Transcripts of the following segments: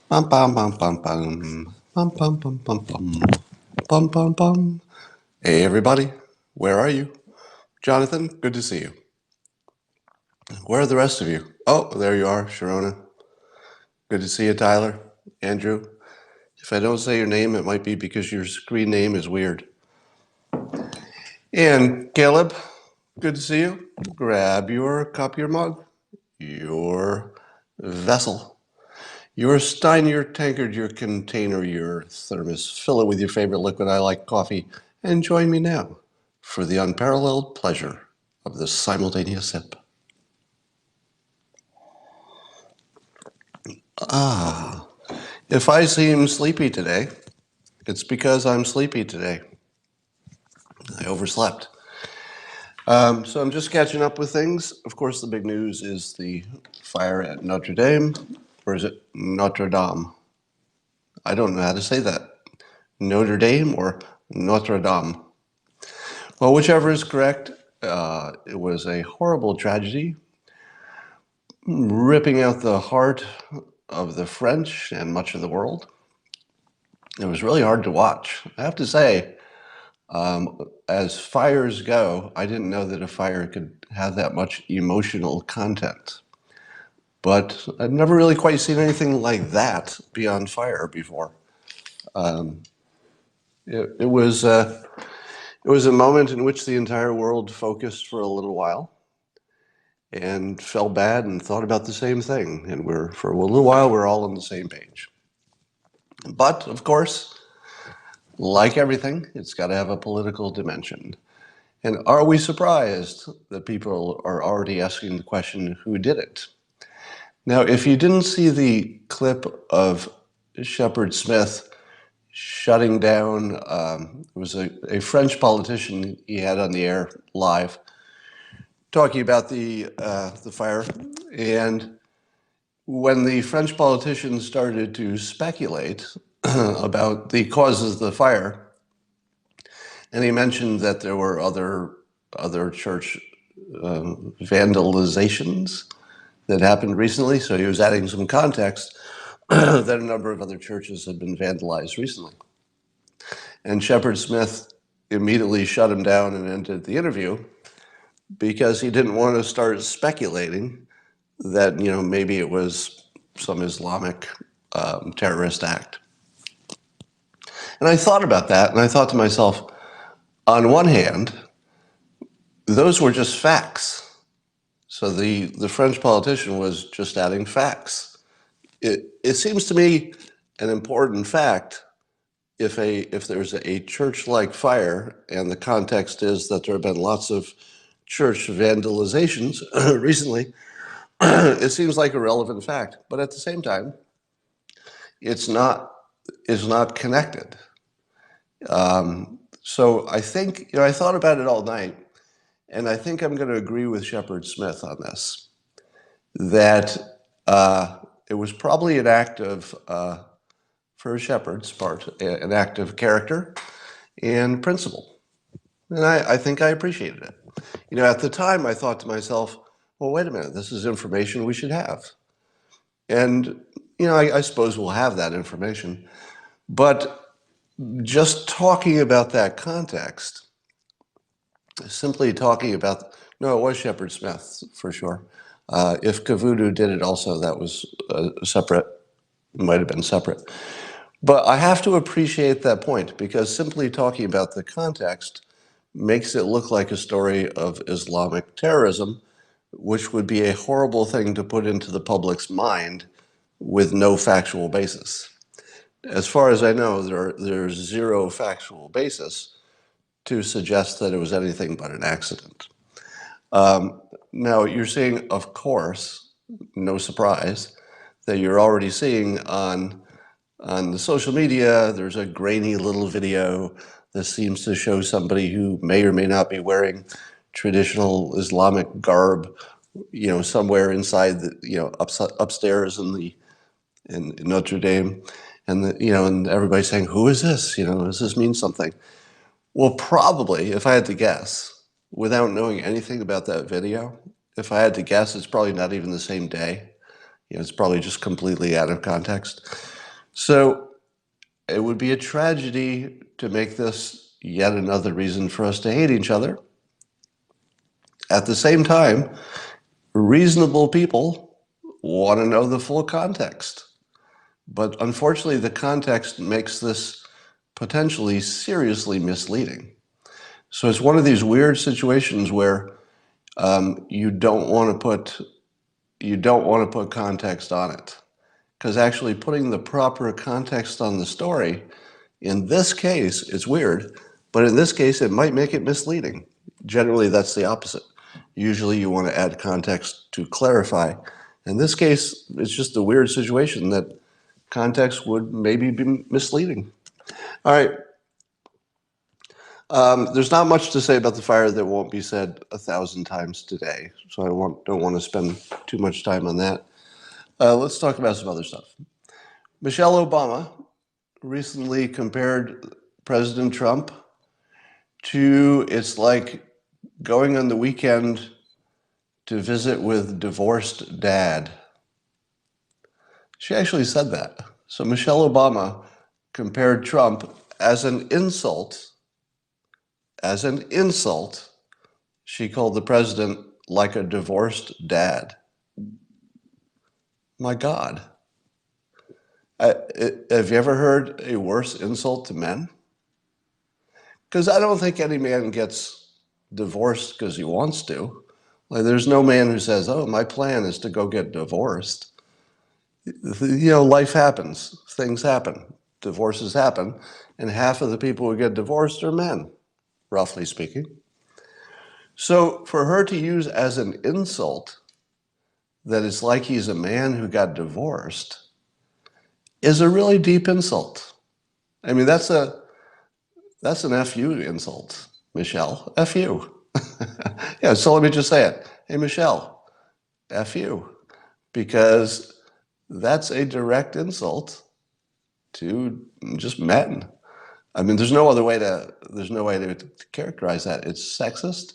Bum, bum, bum, bum, bum. Bum, bum, bum, bum, bum. Bum, bum, bum. Hey, everybody. Where are you? Jonathan, good to see you. Where are the rest of you? Oh, there you are, Sharona. Good to see you, Tyler. Andrew. If I don't say your name, it might be because your screen name is weird. And Caleb, good to see you. Grab your cup, your mug, your vessel, your stein, your tankard, your container, your thermos. Fill it with your favorite liquid. I like coffee. And join me now for the unparalleled pleasure of this simultaneous sip. If I seem sleepy today, it's because I'm sleepy today. I overslept. So I'm just catching up with things. Of course, the big news is the fire at Notre Dame, or is it Notre Dame? I don't know how to say that. Notre Dame or Notre Dame? Well, whichever is correct, it was a horrible tragedy, ripping out the heart of the French and much of the world. It was really hard to watch. I have to say, as fires go, I didn't know that a fire could have that much emotional content. But I've never really quite seen anything like that beyond fire before. It was a moment in which the entire world focused for a little while and felt bad and thought about the same thing. And for a little while, we're all on the same page. But of course, like everything, it's got to have a political dimension. And are we surprised that people are already asking the question, who did it? Now, if you didn't see the clip of Shepard Smith shutting down, it was a French politician he had on the air live talking about the fire. And when the French politicians started to speculate about the causes of the fire, and he mentioned that there were other church vandalizations that happened recently, so he was adding some context that a number of other churches had been vandalized recently. And Shepard Smith immediately shut him down and ended the interview because he didn't want to start speculating that, maybe it was some Islamic terrorist act. And I thought about that, and I thought to myself, on one hand, those were just facts. So the French politician was just adding facts. It seems to me an important fact if there's a church-like fire, and the context is that there have been lots of church vandalizations recently, it seems like a relevant fact. But at the same time, it's not connected. So I think, I thought about it all night, and I think I'm going to agree with Shepard Smith on this, that it was probably an act of, for Shepard's part, an act of character and principle. And I think I appreciated it. At the time, I thought to myself, well, wait a minute, this is information we should have. And, I suppose we'll have that information. But just talking about that context, simply talking about, no, it was Shepard Smith for sure. If Cavuto did it also, that was separate, might have been separate. But I have to appreciate that point, because simply talking about the context makes it look like a story of Islamic terrorism, which would be a horrible thing to put into the public's mind with no factual basis. As far as I know, there's zero factual basis to suggest that it was anything but an accident. Now, you're seeing, of course, no surprise, that you're already seeing on the social media, there's a grainy little video that seems to show somebody who may or may not be wearing traditional Islamic garb, somewhere inside upstairs in Notre Dame, and and everybody's saying, "Who is this? Does this mean something?" Well, probably, if I had to guess, without knowing anything about that video, if I had to guess, it's probably not even the same day. It's probably just completely out of context. So it would be a tragedy to make this yet another reason for us to hate each other. At the same time, reasonable people want to know the full context. But unfortunately, the context makes this potentially seriously misleading. So it's one of these weird situations where you don't want to put context on it, because actually putting the proper context on the story, in this case, it's weird, but in this case, it might make it misleading. Generally, that's the opposite. Usually, you want to add context to clarify. In this case, it's just a weird situation that context would maybe be misleading. All right. There's not much to say about the fire that won't be said 1,000 times today, so I don't want to spend too much time on that. Let's talk about some other stuff. Michelle Obama recently compared President Trump to, it's like going on the weekend to visit with divorced dad. She actually said that. So Michelle Obama compared Trump as an insult. She called the president like a divorced dad. My God. Have you ever heard a worse insult to men? Because I don't think any man gets divorced because he wants to. Like, there's no man who says, oh, my plan is to go get divorced. You know, life happens. Things happen. Divorces happen. And half of the people who get divorced are men, roughly speaking. So for her to use as an insult that it's like he's a man who got divorced is a really deep insult. I mean, that's an FU insult, Michelle. FU. Yeah, so let me just say it. Hey, Michelle, FU. Because that's a direct insult to just men. I mean, there's no way to characterize that. It's sexist,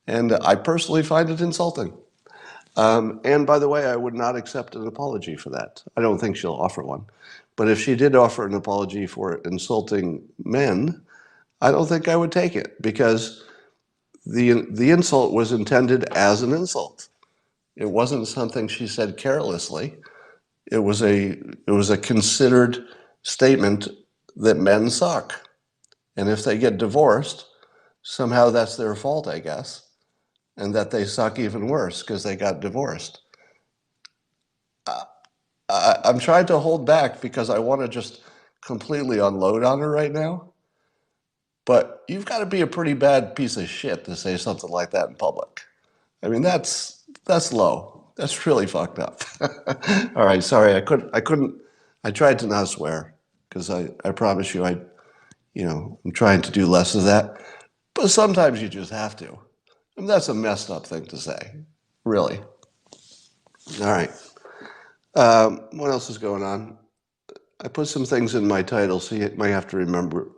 and I personally find it insulting. And by the way, I would not accept an apology for that. I don't think she'll offer one. But if she did offer an apology for insulting men, I don't think I would take it, because the insult was intended as an insult. It wasn't something she said carelessly. It was a considered statement that men suck. And if they get divorced, somehow that's their fault, I guess, and that they suck even worse because they got divorced. I'm trying to hold back because I want to just completely unload on her right now. But you've got to be a pretty bad piece of shit to say something like that in public. I mean, that's low. That's really fucked up. All right, sorry, I couldn't. I tried to not swear because I promise you, I'm trying to do less of that. But sometimes you just have to. I mean, that's a messed up thing to say, really. All right. What else is going on? I put some things in my title, so you might have to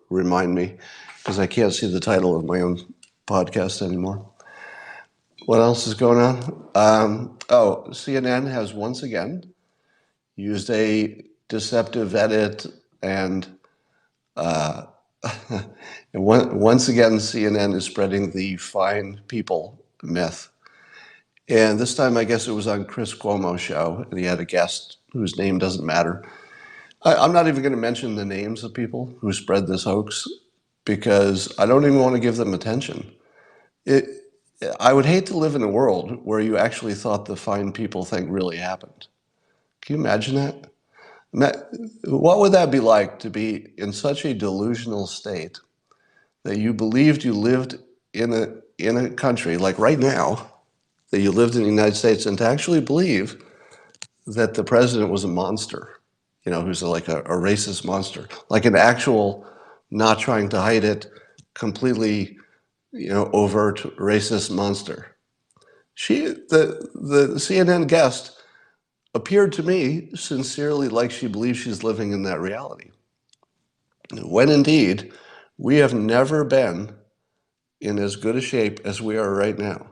remind me, because I can't see the title of my own podcast anymore. What else is going on? CNN has once again used a deceptive edit, and once again, CNN is spreading the fine people myth. And this time, I guess it was on Chris Cuomo's show, and he had a guest whose name doesn't matter. I'm not even going to mention the names of people who spread this hoax, because I don't even want to give them attention. I would hate to live in a world where you actually thought the fine people thing really happened. Can you imagine that? What would that be like, to be in such a delusional state that you believed you lived in a country, like right now, that you lived in the United States, and to actually believe that the president was a monster, who's like a racist monster, like an actual, not trying to hide it, completely, overt racist monster. The CNN guest appeared to me sincerely like she believes she's living in that reality, when indeed we have never been in as good a shape as we are right now.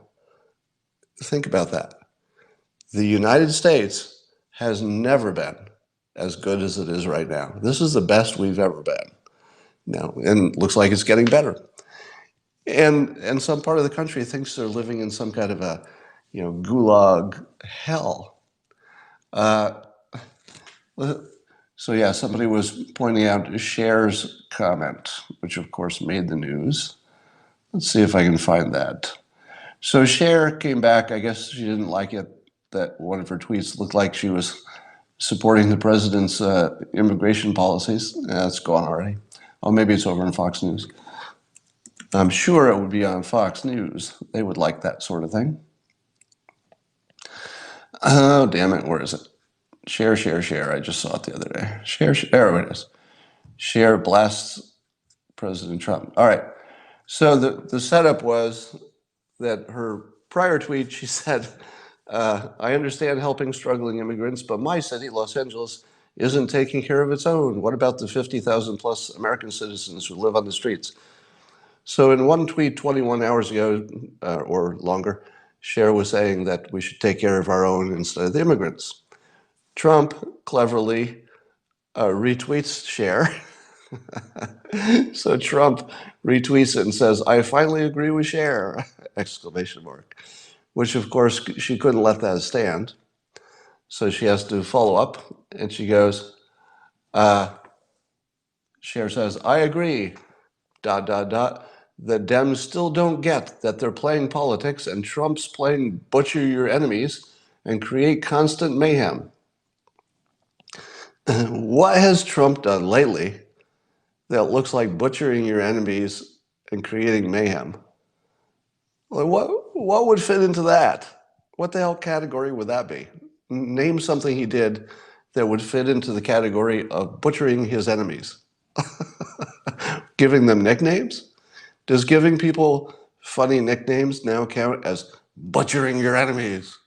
Think about that. The United States has never been as good as it is right now. This is the best we've ever been now, and looks like it's getting better. And some part of the country thinks they're living in some kind of a, gulag hell. So yeah, somebody was pointing out Cher's comment, which of course made the news. Let's see if I can find that. So Cher came back. I guess she didn't like it that one of her tweets looked like she was supporting the president's immigration policies. That's gone already. Oh, maybe it's over on Fox News. I'm sure it would be on Fox News. They would like that sort of thing. Oh, damn it. Where is it? Cher. I just saw it the other day. Cher. There it is. Cher blasts President Trump. All right. So the setup was that her prior tweet, she said, I understand helping struggling immigrants, but my city, Los Angeles, isn't taking care of its own. What about the 50,000 plus American citizens who live on the streets? So in one tweet 21 hours ago or longer, Cher was saying that we should take care of our own instead of the immigrants. Trump cleverly retweets Cher. So Trump retweets it and says, I finally agree with Cher, exclamation mark, which of course she couldn't let that stand. So she has to follow up and she goes, Cher says, I agree, ... The Dems still don't get that they're playing politics and Trump's playing butcher your enemies and create constant mayhem. What has Trump done lately that looks like butchering your enemies and creating mayhem? Like what would fit into that? What the hell category would that be? Name something he did that would fit into the category of butchering his enemies. Giving them nicknames? Does giving people funny nicknames now count as butchering your enemies?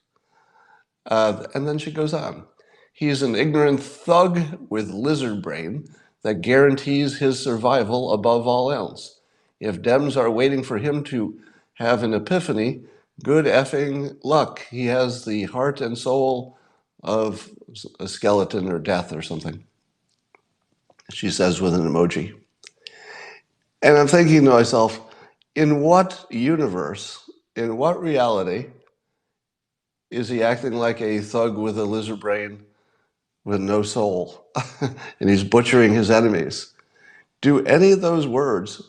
And then she goes on. He's an ignorant thug with lizard brain that guarantees his survival above all else. If Dems are waiting for him to have an epiphany, good effing luck. He has the heart and soul of a skeleton or death or something, she says with an emoji. And I'm thinking to myself, in what universe, in what reality, is he acting like a thug with a lizard brain with no soul? And he's butchering his enemies. Do any of those words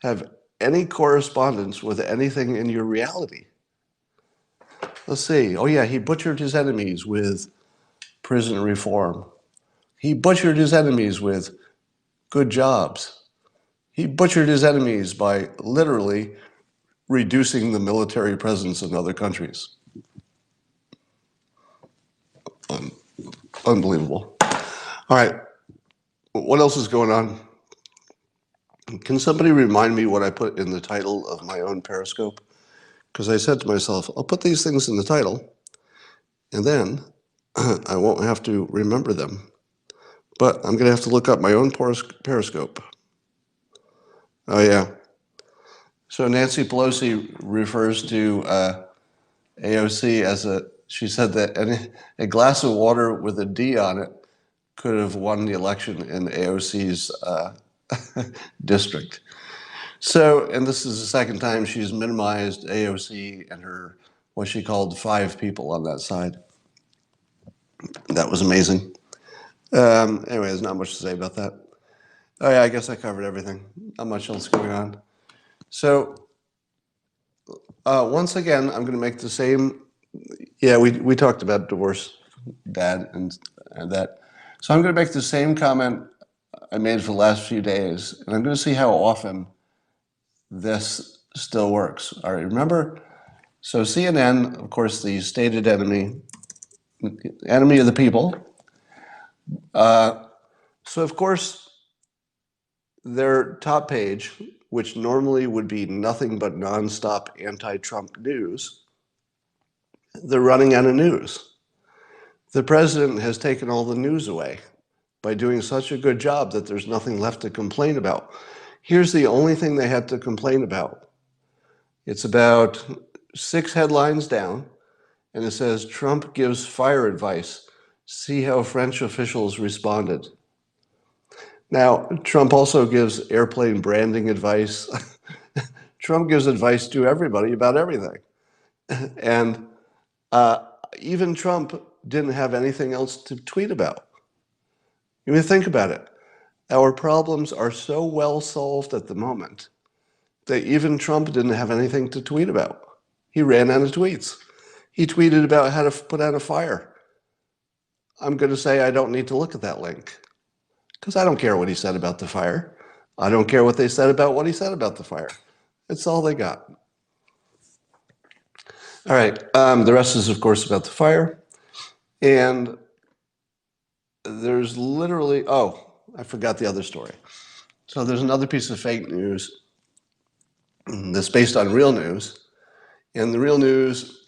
have any correspondence with anything in your reality? Let's see. Oh yeah, he butchered his enemies with prison reform. He butchered his enemies with good jobs. He butchered his enemies by literally reducing the military presence in other countries. Unbelievable. All right, what else is going on? Can somebody remind me what I put in the title of my own Periscope? Because I said to myself, I'll put these things in the title, and then I won't have to remember them. But I'm going to have to look up my own Periscope. Oh, yeah. So Nancy Pelosi refers to AOC as she said that a glass of water with a D on it could have won the election in AOC's district. So, and this is the second time she's minimized AOC and her, what she called 5 people on that side. That was amazing. Anyway, there's not much to say about that. Oh yeah, I guess I covered everything. Not much else going on. So, once again, I'm going to make the same, yeah, we talked about divorce, bad, and that. So I'm going to make the same comment I made for the last few days, and I'm going to see how often this still works. All right, remember? So CNN, of course, the stated enemy of the people. So of course, their top page, which normally would be nothing but nonstop anti-Trump news, they're running out of news. The president has taken all the news away by doing such a good job that there's nothing left to complain about. Here's the only thing they had to complain about. It's about 6 headlines down, and it says Trump gives fire advice, See how French officials responded. Now, Trump also gives airplane branding advice. Trump gives advice to everybody about everything. And even Trump didn't have anything else to tweet about. You mean, think about it. Our problems are so well solved at the moment that even Trump didn't have anything to tweet about. He ran out of tweets. He tweeted about how to put out a fire. I'm going to say I don't need to look at that link because I don't care what he said about the fire. I don't care what they said about what he said about the fire. It's all they got. All right. The rest is, of course, about the fire. And there's literally, oh, I forgot the other story. So there's another piece of fake news that's based on real news. And the real news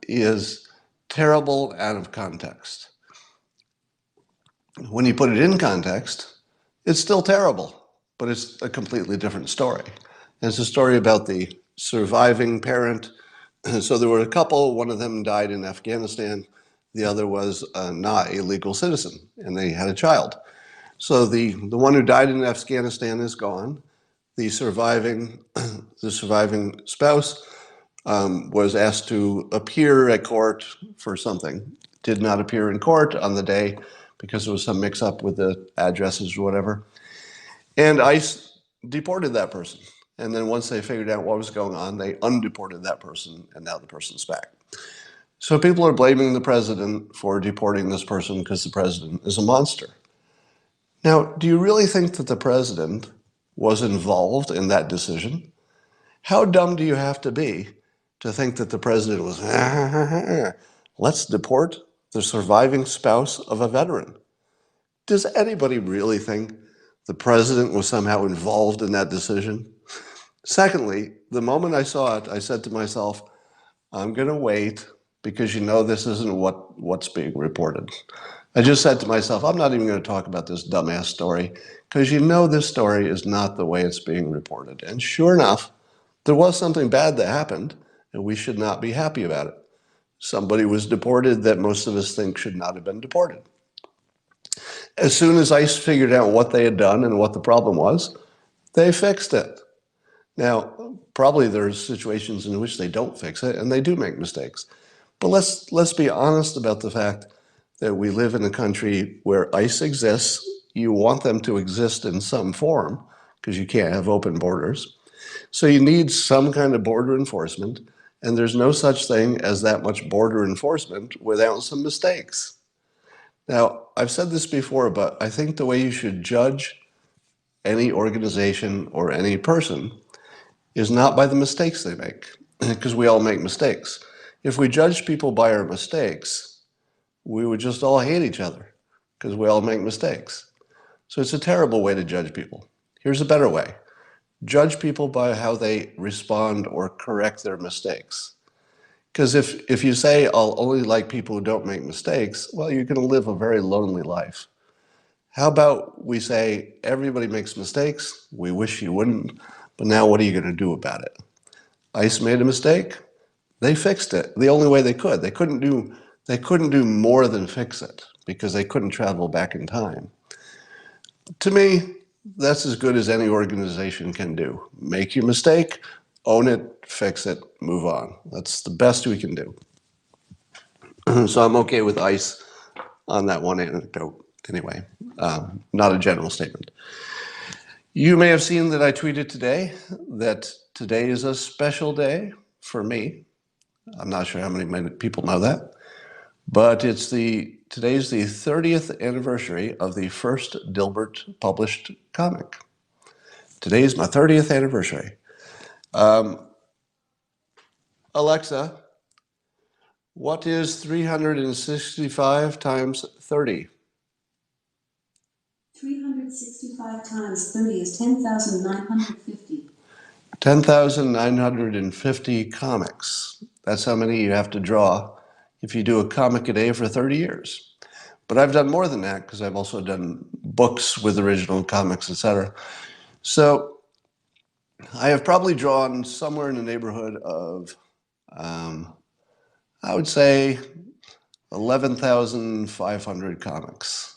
is terrible out of context. When you put it in context, it's still terrible, but it's a completely different story. And it's a story about the surviving parent. So there were a couple, one of them died in Afghanistan, the other was not a legal citizen, and they had a child. So the one who died in Afghanistan is gone. The surviving spouse was asked to appear at court for something. Did not appear in court on the day because there was some mix-up with the addresses or whatever. And ICE deported that person. And then once they figured out what was going on, they undeported that person, and now the person's back. So people are blaming the president for deporting this person because the president is a monster. Now, do you really think that the president was involved in that decision? How dumb do you have to be to think that the president was, let's deport the surviving spouse of a veteran? Does anybody really think the president was somehow involved in that decision? Secondly, the moment I saw it, I said to myself, I'm going to wait because you know this isn't what's being reported. I just said to myself, I'm not even going to talk about this dumbass story because you know this story is not the way it's being reported. And sure enough, there was something bad that happened, and we should not be happy about it. Somebody was deported that most of us think should not have been deported. As soon as ICE figured out what they had done and what the problem was, they fixed it. Now, probably there's situations in which they don't fix it, and they do make mistakes. But let's be honest about the fact that we live in a country where ICE exists. You want them to exist in some form because you can't have open borders. So you need some kind of border enforcement, and there's no such thing as that much border enforcement without some mistakes. Now, I've said this before, but I think the way you should judge any organization or any person is not by the mistakes they make, because we all make mistakes. If we judge people by our mistakes, we would just all hate each other, because we all make mistakes. So it's a terrible way to judge people. Here's a better way. Judge people by how they respond or correct their mistakes. Because if you say, I'll only like people who don't make mistakes, well, you're going to live a very lonely life. How about we say, everybody makes mistakes, we wish you wouldn't, but now what are you going to do about it? ICE made a mistake, they fixed it the only way they could. They couldn't do more than fix it because they couldn't travel back in time. To me, that's as good as any organization can do. Make your mistake, own it, fix it, move on. That's the best we can do. So I'm okay with ICE on that one anecdote anyway, not a general statement. You may have seen that I tweeted today that today is a special day for me. I'm not sure how many people know that, but today's the 30th anniversary of the first Dilbert published comic. Today is my 30th anniversary. Alexa, what is 365 times 30? 365 times 30 is 10,950. 10,950 comics. That's how many you have to draw if you do a comic a day for 30 years. But I've done more than that because I've also done books with original comics, etc. So I have probably drawn somewhere in the neighborhood of, I would say, 11,500 comics.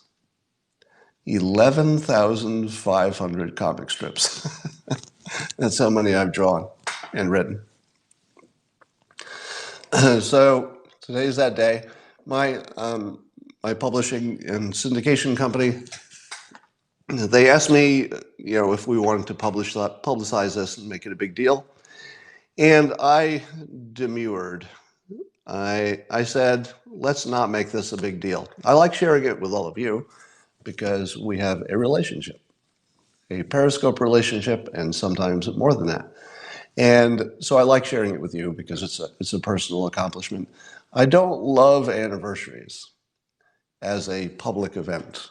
11,500 comic strips. That's how many I've drawn and written. So today's that day. My publishing and syndication company, they asked me, if we wanted to publicize this and make it a big deal. And I demurred. I said, let's not make this a big deal. I like sharing it with all of you because we have a relationship, a Periscope relationship, and sometimes more than that. And so I like sharing it with you because it's a personal accomplishment. I don't love anniversaries as a public event.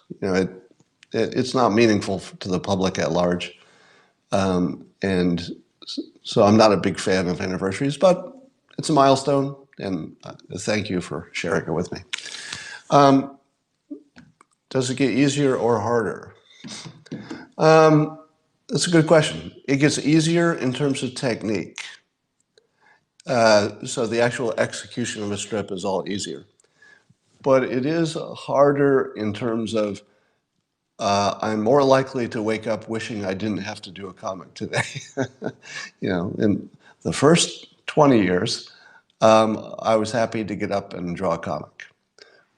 It's not meaningful to the public at large. And so I'm not a big fan of anniversaries, but it's a milestone, and thank you for sharing it with me. Does it get easier or harder? That's a good question. It gets easier in terms of technique. So the actual execution of a strip is all easier. But it is harder in terms of I'm more likely to wake up wishing I didn't have to do a comic today. In the first 20 years, I was happy to get up and draw a comic.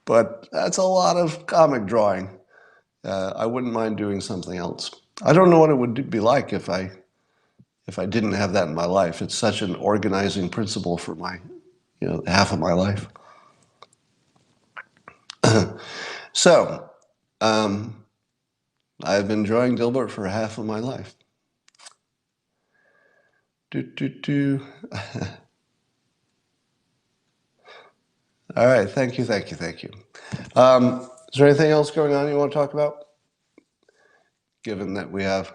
But that's a lot of comic drawing. I wouldn't mind doing something else. I don't know what it would be like if I didn't have that in my life. It's such an organizing principle for my, half of my life. So, I've been drawing Dilbert for half of my life. All right, thank you. Is there anything else going on you want to talk about? Given that we have...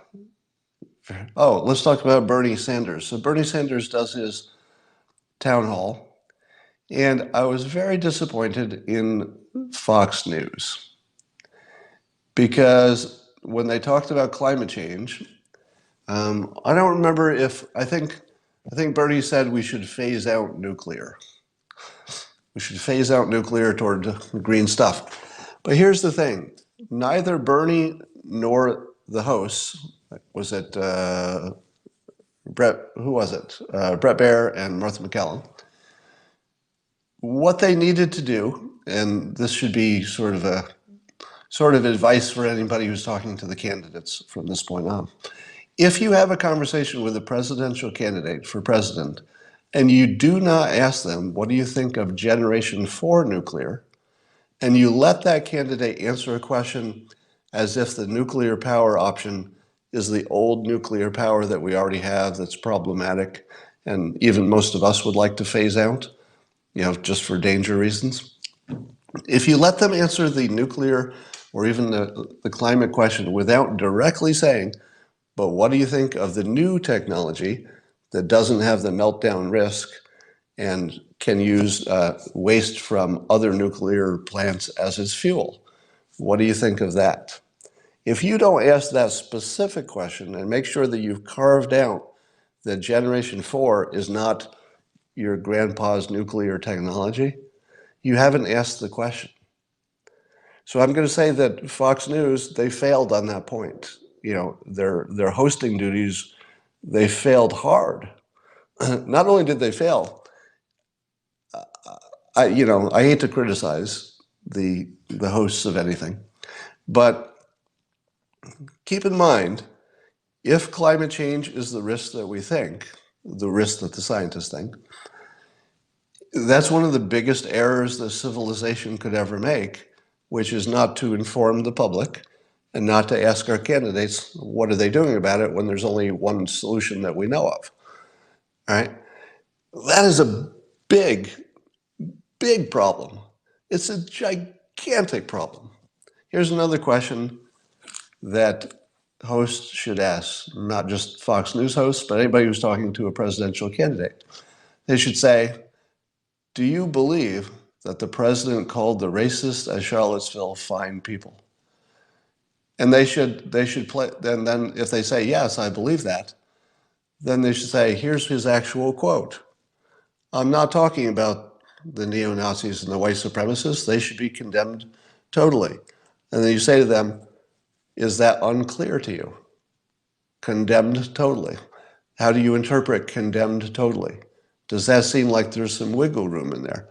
Oh, let's talk about Bernie Sanders. So Bernie Sanders does his town hall, and I was very disappointed in Fox News because when they talked about climate change, I don't remember I think Bernie said we should phase out nuclear. We should phase out nuclear toward green stuff. But here's the thing. Neither Bernie nor the hosts, was it Brett Baier and Martha McCallum, what they needed to do, and this should be sort of advice for anybody who's talking to the candidates from this point on. If you have a conversation with a presidential candidate for president, and you do not ask them, what do you think of Generation 4 nuclear? And you let that candidate answer a question as if the nuclear power option is the old nuclear power that we already have that's problematic, and even most of us would like to phase out, just for danger reasons. If you let them answer the nuclear or even the climate question without directly saying, but what do you think of the new technology that doesn't have the meltdown risk and can use waste from other nuclear plants as its fuel? What do you think of that? If you don't ask that specific question and make sure that you've carved out that Generation 4 is not your grandpa's nuclear technology, you haven't asked the question. So I'm going to say that Fox News, they failed on that point. Their hosting duties, they failed hard. Not only did they fail, I hate to criticize the hosts of anything, but keep in mind, if climate change is the risk that we think, the risk that the scientists think, that's one of the biggest errors that civilization could ever make, which is not to inform the public and not to ask our candidates what are they doing about it when there's only one solution that we know of. All right? That is a big, big problem. It's a gigantic problem. Here's another question that hosts should ask, not just Fox News hosts, but anybody who's talking to a presidential candidate. They should say, do you believe that the president called the racists at Charlottesville fine people? And they should play, then if they say, yes, I believe that, then they should say, here's his actual quote. I'm not talking about the neo-Nazis and the white supremacists, they should be condemned totally. And then you say to them, is that unclear to you? Condemned totally. How do you interpret condemned totally? Does that seem like there's some wiggle room in there?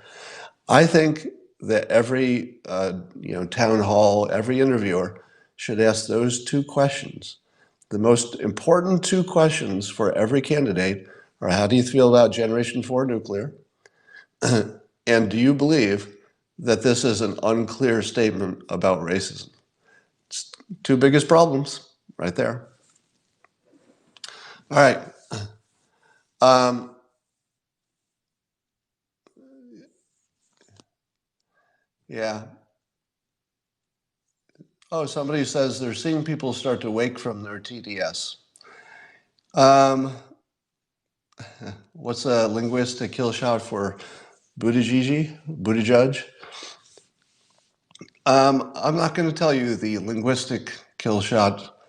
I think that every town hall, every interviewer should ask those two questions. The most important two questions for every candidate are, how do you feel about Generation 4 nuclear? And do you believe that this is an unclear statement about racism? It's two biggest problems right there. All right. Yeah. Oh, somebody says they're seeing people start to wake from their TDS. What's a linguistic kill shot for Buttigieg? I'm not going to tell you the linguistic kill shot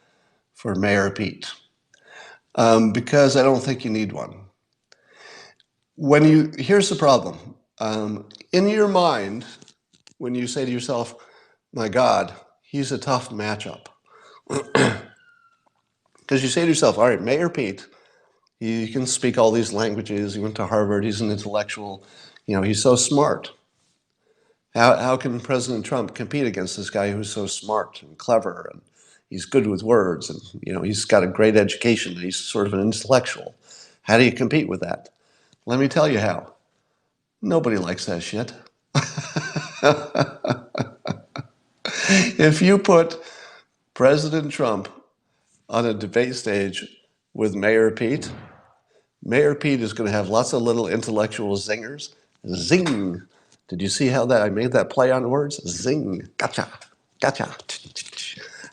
for Mayor Pete, because I don't think you need one. Here's the problem. In your mind, when you say to yourself, my God, he's a tough matchup. Because you say to yourself, all right, Mayor Pete, he can speak all these languages, he went to Harvard, he's an intellectual, he's so smart. How can President Trump compete against this guy who's so smart and clever, and he's good with words, and he's got a great education, he's sort of an intellectual. How do you compete with that? Let me tell you how. Nobody likes that shit. If you put President Trump on a debate stage with Mayor Pete is going to have lots of little intellectual zingers. Zing! Did you see how that I made that play on words? Zing! Gotcha! Gotcha!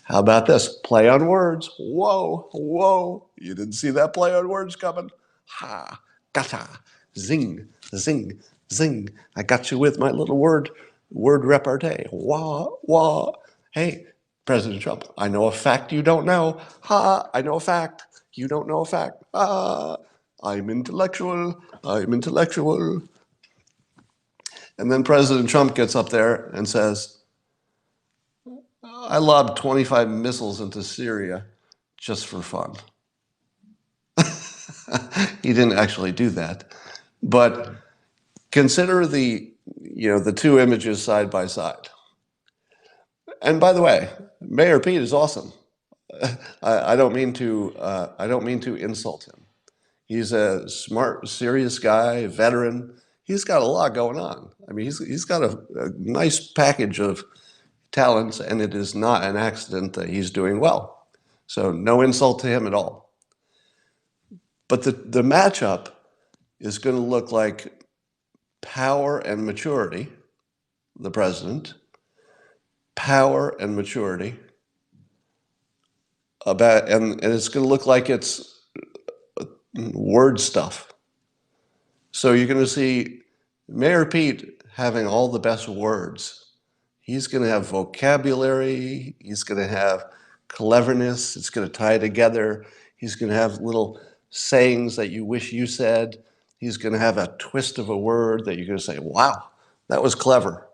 How about this? Play on words. Whoa! Whoa! You didn't see that play on words coming? Ha! Gotcha! Zing! Zing! Zing! I got you with my little word repartee. Wah! Wah! Hey, President Trump, I know a fact you don't know. Ha! I know a fact. You don't know a fact. Ah! I'm intellectual. I'm intellectual. And then President Trump gets up there and says, I lobbed 25 missiles into Syria just for fun. He didn't actually do that. But consider the two images side by side. And by the way, Mayor Pete is awesome. I don't mean to insult him. He's a smart, serious guy, veteran. He's got a lot going on. I mean, he's got a nice package of talents, and it is not an accident that he's doing well. So no insult to him at all. But the matchup is going to look like power and maturity, the president, power and maturity, and it's going to look like it's word stuff. So you're going to see Mayor Pete having all the best words. He's going to have vocabulary. He's going to have cleverness. It's going to tie together. He's going to have little sayings that you wish you said. He's going to have a twist of a word that you're going to say, wow, that was clever.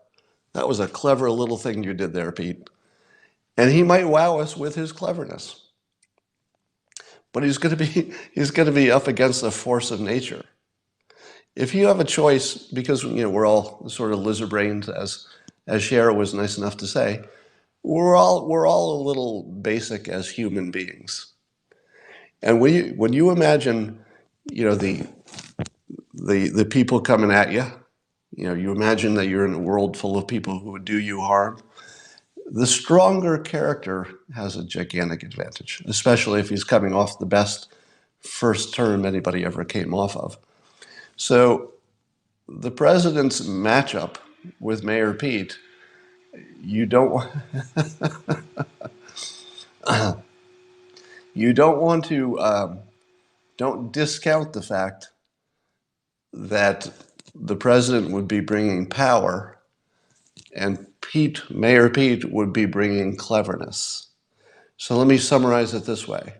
That was a clever little thing you did there, Pete. And he might wow us with his cleverness. But he's going to be up against the force of nature. If you have a choice, because we're all sort of lizard brains, as Cher was nice enough to say, we're all a little basic as human beings. And when you imagine, the people coming at you, you imagine that you're in a world full of people who would do you harm. The stronger character has a gigantic advantage, especially if he's coming off the best first term anybody ever came off of. So the president's matchup with Mayor Pete, you don't want to don't discount the fact that the president would be bringing power and Mayor Pete would be bringing cleverness. So let me summarize it this way.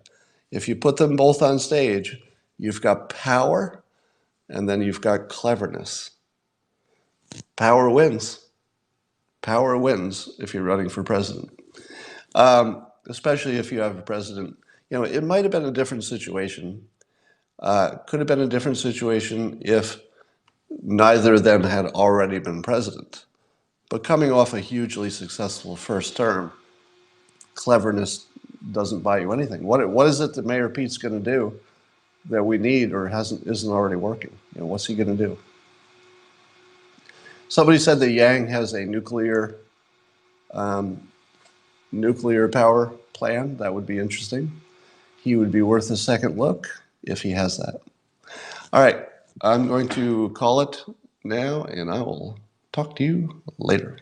If you put them both on stage, you've got power and then you've got cleverness. Power wins. Power wins if you're running for president. Especially if you have a president. It might have been a different situation. Could have been a different situation if neither of them had already been president. But coming off a hugely successful first term, cleverness doesn't buy you anything. What is it that Mayor Pete's going to do that we need or isn't already working? What's he going to do? Somebody said that Yang has a nuclear power plan. That would be interesting. He would be worth a second look if he has that. All right, I'm going to call it now, and I will talk to you later.